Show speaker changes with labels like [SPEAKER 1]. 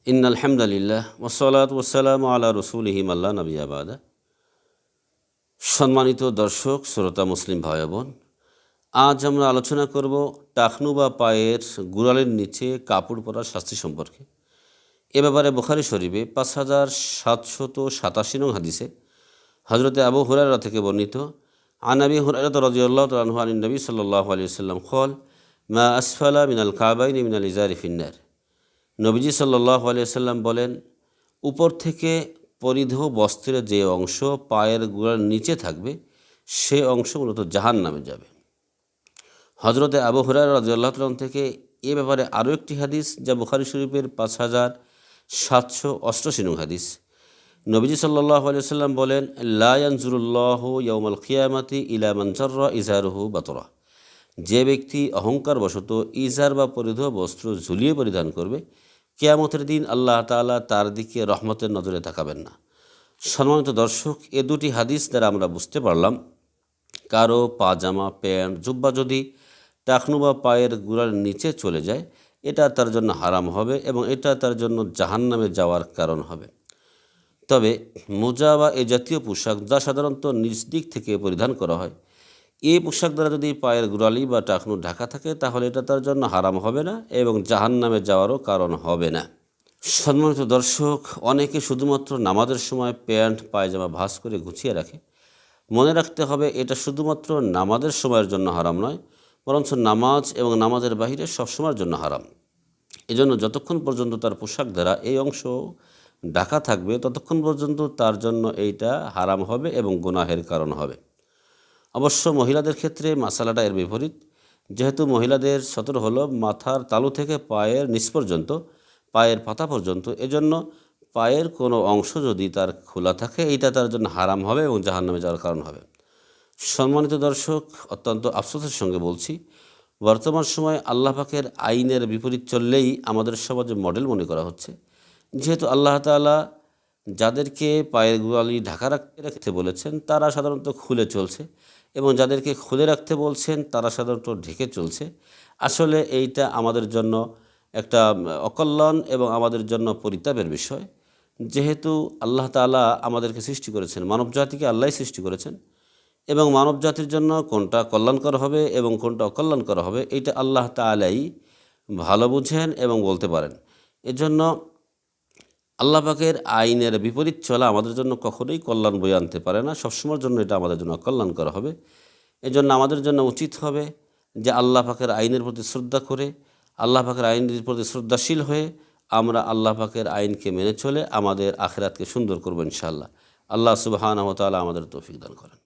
[SPEAKER 1] ইন্নাল হামদুলিল্লাহ ওয়াসসালাতু ওয়াসসালামু আলা রাসূলিহি মাল্লা নাবিয়্যা বাদা। সম্মানিত দর্শক, শ্রোতা মুসলিম ভাই বোন, আজ আমরা আলোচনা করব টাকনু বা পায়ের গোড়ালির নিচে কাপড় পরার শাস্তি সম্পর্কে। এ ব্যাপারে বুখারী শরীফে 5787 নং হাদিসে হযরতে আবু হুরায়রা থেকে বর্ণিত, আন আবি হুরায়রা রাদিয়াল্লাহু তাআলা আনহু আন নবী সাল্লাল্লাহু আলাইহি ওয়াসাল্লাম قال মা আসফালা মিনাল কাবাইনি মিনাল ইজারি ফিন্নার। নবীজি সাল্লাল্লাহু আলাইহি ওয়াসাল্লাম বলেন, উপর থেকে পরিধেয় বস্ত্রের যে অংশ পায়ের গোড়ার নিচে থাকবে সে অংশ মূলত জাহান্নামে যাবে। হযরতে আবু হুরায়রা রাদিয়াল্লাহু তাআলা থেকে এ ব্যাপারে আরও একটি হাদিস, যা বুখারী শরীফের 5788 নং হাদিস। নবীজি সাল্লাল্লাহু আলাইহি ওয়াসাল্লাম বলেন, লা ইয়ানজুরুল্লাহু ইয়াউমাল কিয়ামাতি ইলা মান জাররা ইজারুহু বাতরা। যে ব্যক্তি অহংকারবশত ইজার বা পরিধেয় বস্ত্র ঝুলিয়ে পরিধান করবে, কিয়ামতের দিন আল্লাহ তাআলা তার দিকে রহমতের নজরে তাকাবেন না। সম্মানিত দর্শক, এ দুটি হাদিস দ্বারা আমরা বুঝতে পারলাম, কারো পাজামা, প্যান্ট, জুব্বা যদি টাকনু বা পায়ের গোড়ার নিচে চলে যায়, এটা তার জন্য হারাম হবে এবং এটা তার জন্য জাহান্নামে যাওয়ার কারণ হবে। তবে মোজা বা এ জাতীয় পোশাক, যা সাধারণত নিজ দিক থেকে পরিধান করা হয়, এই পোশাক দ্বারা যদি পায়ের গোড়ালি বা টাকনু ঢাকা থাকে, তাহলে এটা তার জন্য হারাম হবে না এবং জাহান্নামে যাওয়ারও কারণ হবে না। সম্মানিত দর্শক, অনেকে শুধুমাত্র নামাজের সময় প্যান্ট পায়জামা ভাঁজ করে গুছিয়ে রাখে। মনে রাখতে হবে, এটা শুধুমাত্র নামাজের সময়ের জন্য হারাম নয়, বরঞ্চ নামাজ এবং নামাজের বাহিরে সবসময়ের জন্য হারাম। এজন্য যতক্ষণ পর্যন্ত তার পোশাক দ্বারা এই অংশ ঢাকা থাকবে, ততক্ষণ পর্যন্ত তার জন্য এইটা হারাম হবে এবং গুনাহের কারণ হবে। অবশ্য মহিলাদের ক্ষেত্রে মাসালাটা এর বিপরীত। যেহেতু মহিলাদের সতর হলো মাথার তালু থেকে পায়ের নিচ পর্যন্ত, পায়ের পাতা পর্যন্ত, এজন্য পায়ের কোনো অংশ যদি তার খোলা থাকে, এইটা তার জন্য হারাম হবে এবং জাহান্নামে যাওয়ার কারণ হবে। সম্মানিত দর্শক, অত্যন্ত আফসোসের সঙ্গে বলছি, বর্তমান সময়ে আল্লাহ পাকের আইনের বিপরীত চললেই আমাদের সমাজে মডেল মনে করা হচ্ছে। যেহেতু আল্লাহ তাআলা যাদেরকে পায়ের গোড়ালি ঢাকা রাখতে বলেছেন, তারা সাধারণত খুলে চলছে, এবং যাদেরকে খুলে রাখতে বলছেন তারা সাধারণত ঢেকে চলছে। আসলে এইটা আমাদের জন্য একটা অকল্যাণ এবং আমাদের জন্য পরিতাপের বিষয়। যেহেতু আল্লাহ তাআলা আমাদেরকে সৃষ্টি করেছেন, মানব জাতিকে আল্লাহই সৃষ্টি করেছেন, এবং মানব জাতির জন্য কোনটা কল্যাণকর হবে এবং কোনটা অকল্যাণকর হবে, এইটা আল্লাহ তাআলাই ভালো বুঝেন এবং বলতে পারেন। এজন্য আল্লাহ পাকের আইনের বিপরীত চলা আমাদের জন্য কখনোই কল্যাণ বয়ে আনতে পারে না, সবসময়ের জন্য এটা আমাদের জন্য অকল্যাণকর হবে। এজন্য আমাদের জন্য উচিত হবে যে আল্লাহ পাকের আইনের প্রতি শ্রদ্ধা করে, আল্লাহ পাকের আইনের প্রতি শ্রদ্ধাশীল হয়ে আমরা আল্লাহ পাকের আইনকে মেনে চলে আমাদের আখিরাতকে সুন্দর করব ইনশাআল্লাহ। আল্লাহ সুবহানাহু ওয়া তাআলা আমাদের তৌফিক দান করেন।